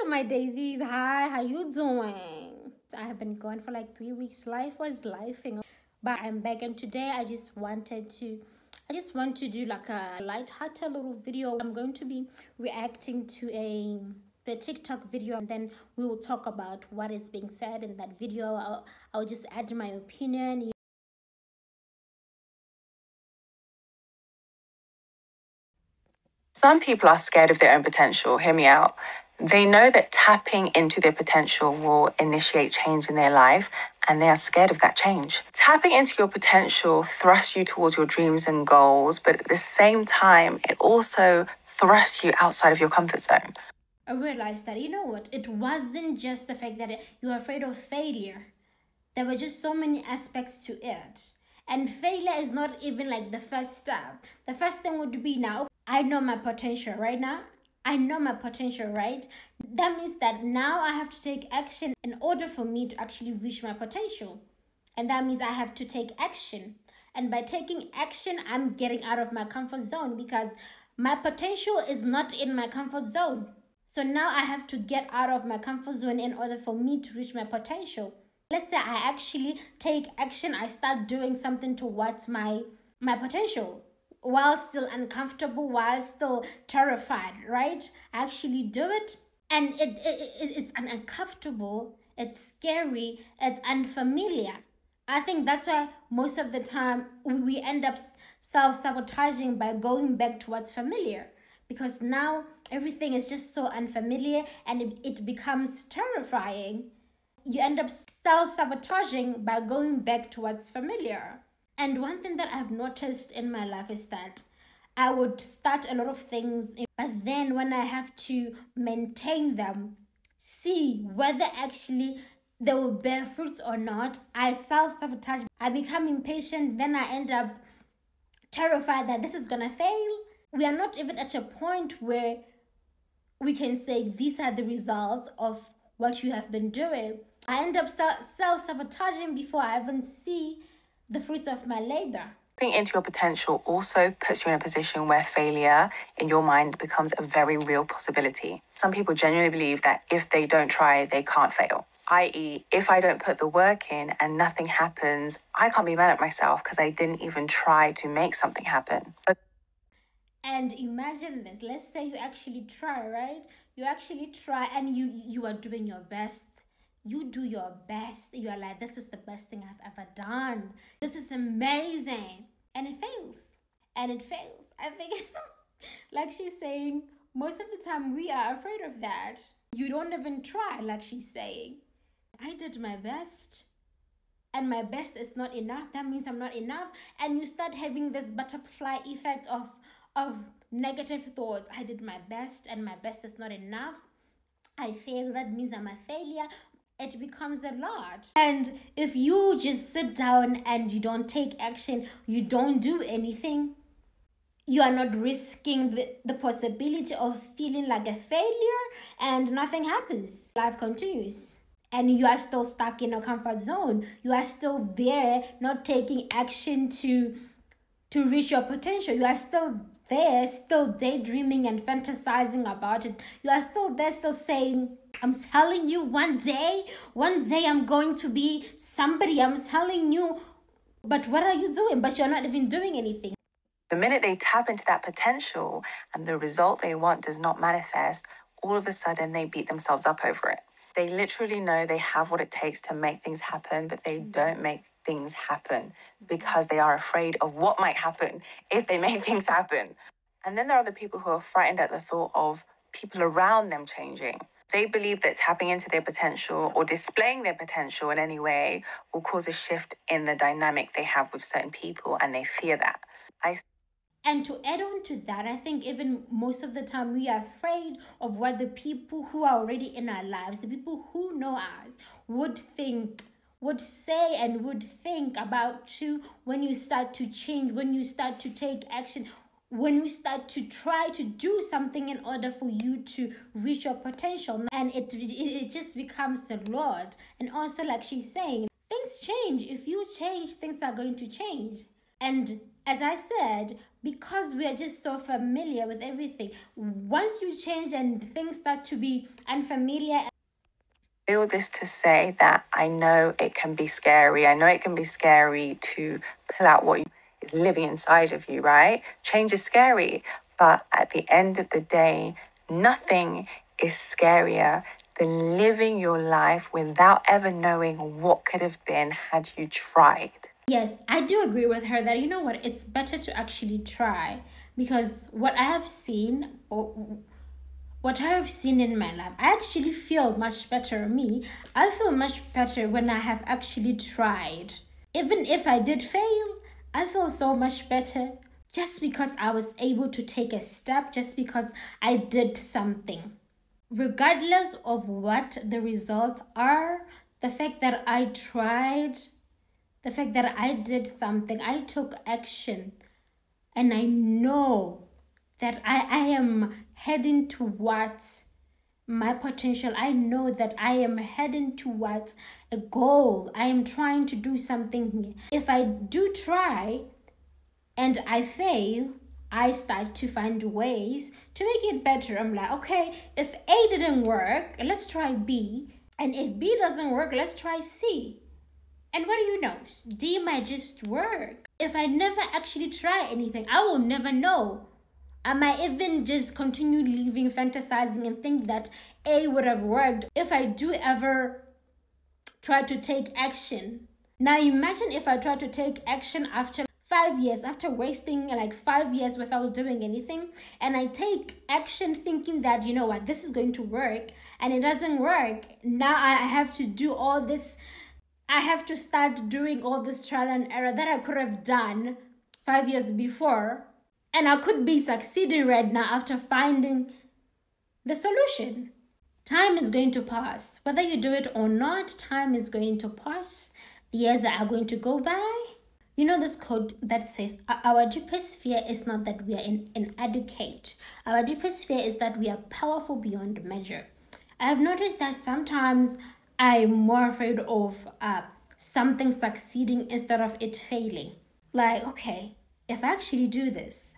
my daisies. Hi, how you doing? I have been gone for like 3 weeks. Life was lifing, but I'm back, and today I just want to do like a light-hearted little video. I'm going to be reacting to the TikTok video, and then we will talk about what is being said in that video. I'll just add my opinion. Some people are scared of their own potential. Hear me out. They know that tapping into their potential will initiate change in their life, and they are scared of that change. Tapping into your potential thrusts you towards your dreams and goals, but at the same time, it also thrusts you outside of your comfort zone. I realized that, you know what, it wasn't just the fact that you were afraid of failure. There were just so many aspects to it. And failure is not even like the first step. The first thing would be, now I know my potential right now. I know my potential, right? That means that now I have to take action in order for me to actually reach my potential. And that means I have to take action. And by taking action, I'm getting out of my comfort zone, because my potential is not in my comfort zone. So now I have to get out of my comfort zone in order for me to reach my potential. Let's say I actually take action, I start doing something towards my potential, while still uncomfortable, while still terrified, right? I actually do it, and it's uncomfortable, it's scary, it's unfamiliar. I think that's why most of the time we end up self-sabotaging by going back to what's familiar, because now everything is just so unfamiliar and it becomes terrifying. You end up self-sabotaging by going back to what's familiar. And one thing that I've noticed in my life is that I would start a lot of things, but then when I have to maintain them, see whether actually they will bear fruits or not, I self-sabotage. I become impatient, then I end up terrified that this is gonna fail. We are not even at a point where we can say these are the results of what you have been doing. I end up self-sabotaging before I even see the fruits of my labor. Tapping into your potential also puts you in a position where failure in your mind becomes a very real possibility. Some people genuinely believe that if they don't try, they can't fail. I.e., if I don't put the work in and nothing happens, I can't be mad at myself because I didn't even try to make something happen. And imagine this, let's say you actually try, right? You actually try and you are doing your best. You do your best. You are like, this is the best thing I've ever done. This is amazing. And it fails. And it fails. I think, like she's saying, most of the time we are afraid of that. You don't even try, like she's saying. I did my best. And my best is not enough. That means I'm not enough. And you start having this butterfly effect of negative thoughts. I did my best and my best is not enough. I failed. That means I'm a failure. It becomes a lot. And if you just sit down and you don't take action, you don't do anything, you are not risking the possibility of feeling like a failure, and nothing happens. Life continues. And you are still stuck in a comfort zone. You are still there, not taking action to reach your potential. You are still there, still daydreaming and fantasizing about it. You are still there, still saying, I'm telling you, one day I'm going to be somebody. I'm telling you. But what are you doing? But you're not even doing anything. The minute they tap into that potential and the result they want does not manifest, all of a sudden they beat themselves up over it. They literally know they have what it takes to make things happen, but they don't make things happen because they are afraid of what might happen if they make things happen. And then there are the people who are frightened at the thought of people around them changing. They believe that tapping into their potential or displaying their potential in any way will cause a shift in the dynamic they have with certain people, and they fear that. And to add on to that, I think even most of the time we are afraid of what the people who are already in our lives, the people who know us, would think, would say, and would think about you when you start to change, when you start to take action, when you start to try to do something in order for you to reach your potential. And it just becomes a lot. And also, like she's saying, things change. If you change, things are going to change. And As I said, because we are just so familiar with everything, once you change and things start to be unfamiliar. I feel this to say that I know it can be scary. I know it can be scary to pull out what is living inside of you, right? Change is scary. But at the end of the day, nothing is scarier than living your life without ever knowing what could have been had you tried. Yes, I do agree with her that, you know what, it's better to actually try, because what I have seen, or what I have seen in my life, I actually feel much better. I feel much better when I have actually tried. Even if I did fail, I feel so much better just because I was able to take a step, just because I did something. Regardless of what the results are, the fact that I tried, the fact that I did something, I took action, and I know that I am heading towards my potential. I know that I am heading towards a goal. I am trying to do something. If I do try and I fail, I start to find ways to make it better. I'm like, okay, if A didn't work, let's try B. And if B doesn't work, let's try C. And what do you know? D might just work. If I never actually try anything, I will never know. I might even just continue living, fantasizing, and think that A would have worked if I do ever try to take action. Now imagine if I try to take action after 5 years, after wasting like 5 years without doing anything, and I take action thinking that, you know what, this is going to work, and it doesn't work. Now I have to do all this. I have to start doing all this trial and error that I could have done 5 years before. And I could be succeeding right now after finding the solution. Time is going to pass. Whether you do it or not, time is going to pass. The years are going to go by. You know this quote that says, our deepest fear is not that we are inadequate. Our deepest fear is that we are powerful beyond measure. I have noticed that sometimes I'm more afraid of something succeeding instead of it failing. Like, okay, if I actually do this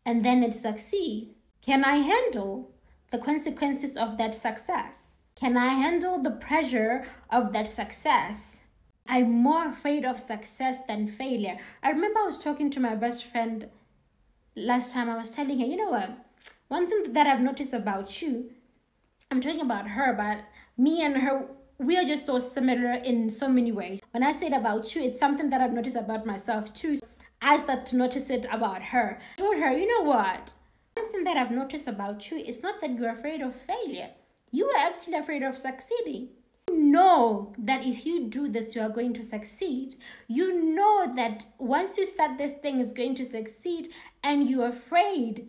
and then it succeeds, can I handle the consequences of that success? Can I handle the pressure of that success? I'm more afraid of success than failure. I remember I was talking to my best friend last time. I was telling her, you know what? One thing that I've noticed about you, I'm talking about her, but me and her, we are just so similar in so many ways. When I say it about you, it's something that I've noticed about myself too. I start to notice it about her. I told her, you know what? One thing that I've noticed about you is not that you're afraid of failure. You are actually afraid of succeeding. You know that if you do this, you are going to succeed. You know that once you start this thing, it's going to succeed, and you're afraid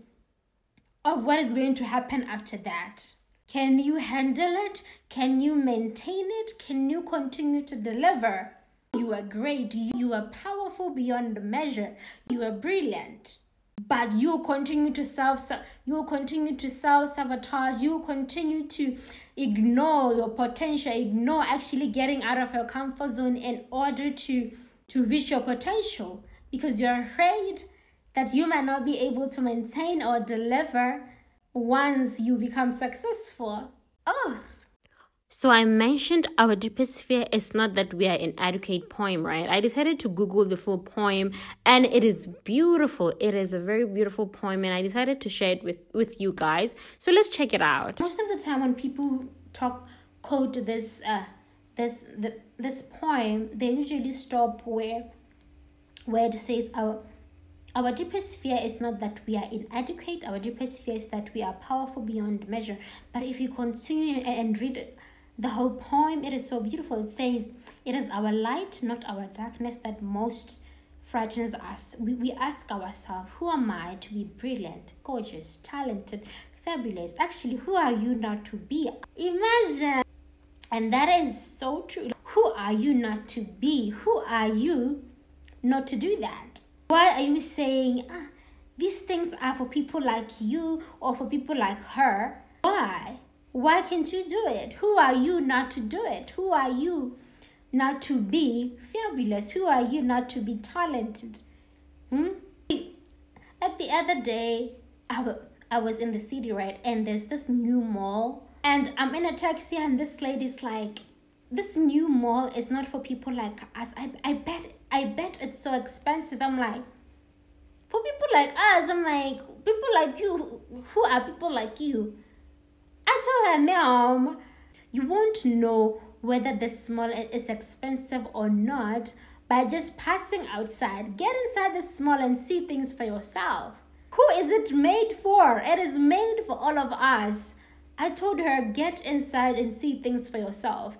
of what is going to happen after that. Can you handle it? Can you maintain it? Can you continue to deliver? You are great. You are powerful beyond measure. You are brilliant. But you continue to self-sabotage. You continue to ignore your potential, ignore actually getting out of your comfort zone in order to reach your potential, because you're afraid that you might not be able to maintain or deliver once you become successful. So I mentioned our deepest fear is not that we are inadequate poem, right? I decided to Google the full poem, and it is beautiful. It is a very beautiful poem, and I decided to share it with you guys. So let's check it out. Most of the time when people quote this poem, they usually stop where it says our deepest fear is not that we are inadequate. Our deepest fear is that we are powerful beyond measure. But if you continue and read the whole poem, it is so beautiful. It says, it is our light, not our darkness, that most frightens us. We ask ourselves, who am I to be brilliant, gorgeous, talented, fabulous? Actually, who are you not to be? Imagine. And that is so true. Who are you not to be? Who are you not to do that? Why are you saying, these things are for people like you or for people like her? Why? Why can't you do it? Who are you not to do it? Who are you not to be fabulous? Who are you not to be talented? the other day, I was in the city, right? And there's this new mall. And I'm in a taxi, and this lady's like, this new mall is not for people like us. I bet it's so expensive. I'm like, for people like us? I'm like, people like you? Who are people like you? I told her, ma'am, you won't know whether this mall is expensive or not by just passing outside. Get inside the mall and see things for yourself. Who is it made for? It is made for all of us. I told her, get inside and see things for yourself.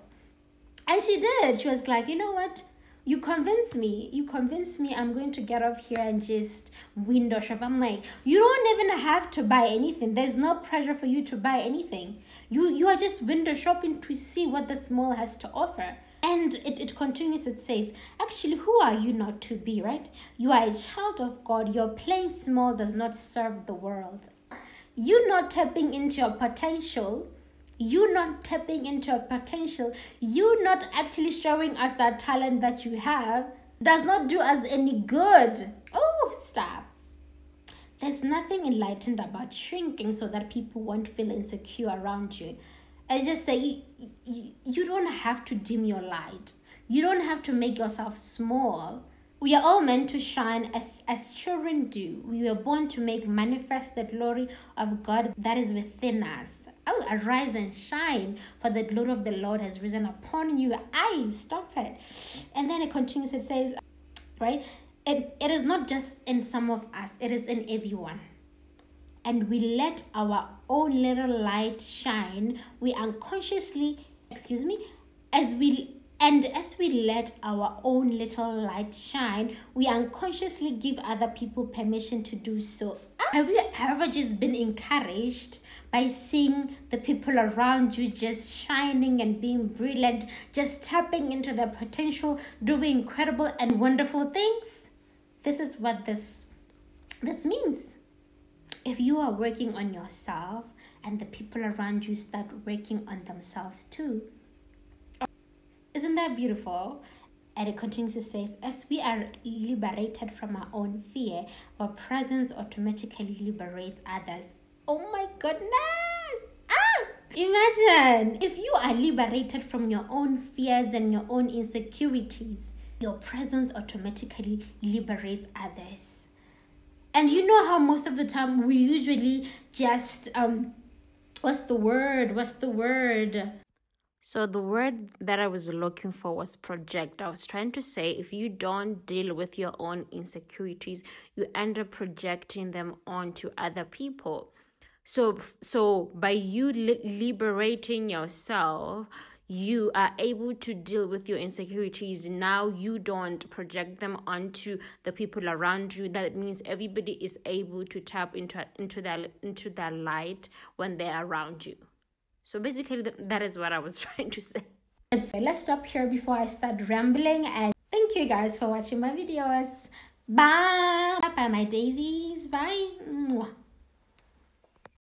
And she did. She was like, you know what? You convinced me. You convinced me. I'm going to get off here and just window shop. I'm like, you don't even have to buy anything. There's no pressure for you to buy anything. You are just window shopping to see what the mall has to offer. And it continues, it says, actually, who are you not to be, right? You are a child of God. Your playing small does not serve the world. You not tapping into your potential, you not tapping into your potential, you not actually showing us that talent that you have does not do us any good. Oh, stop. There's nothing enlightened about shrinking so that people won't feel insecure around you. I just say, you don't have to dim your light. You don't have to make yourself small. We are all meant to shine as children do. We were born to make manifest the glory of God that is within us. Oh, arise and shine, for the glory of the Lord has risen upon you. Aye, stop it. And then it continues, it says, right? It is not just in some of us, it is in everyone. And we let our own little light shine, we unconsciously, as we let our own little light shine, we unconsciously give other people permission to do so. Have you ever just been encouraged by seeing the people around you just shining and being brilliant, just tapping into their potential, doing incredible and wonderful things? This is what this means. If you are working on yourself and the people around you start working on themselves too. Isn't that beautiful? And it continues to say, as we are liberated from our own fear, our presence automatically liberates others. Oh my goodness! Imagine if you are liberated from your own fears and your own insecurities, your presence automatically liberates others. And you know how most of the time we usually just what's the word? So the word that I was looking for was project. I was trying to say, if you don't deal with your own insecurities, you end up projecting them onto other people. So by you liberating yourself, you are able to deal with your insecurities. Now you don't project them onto the people around you. That means everybody is able to tap into that light when they're around you. So basically, that is what I was trying to say. Let's stop here before I start rambling. And thank you guys for watching my videos. Bye. Bye, my daisies. Bye.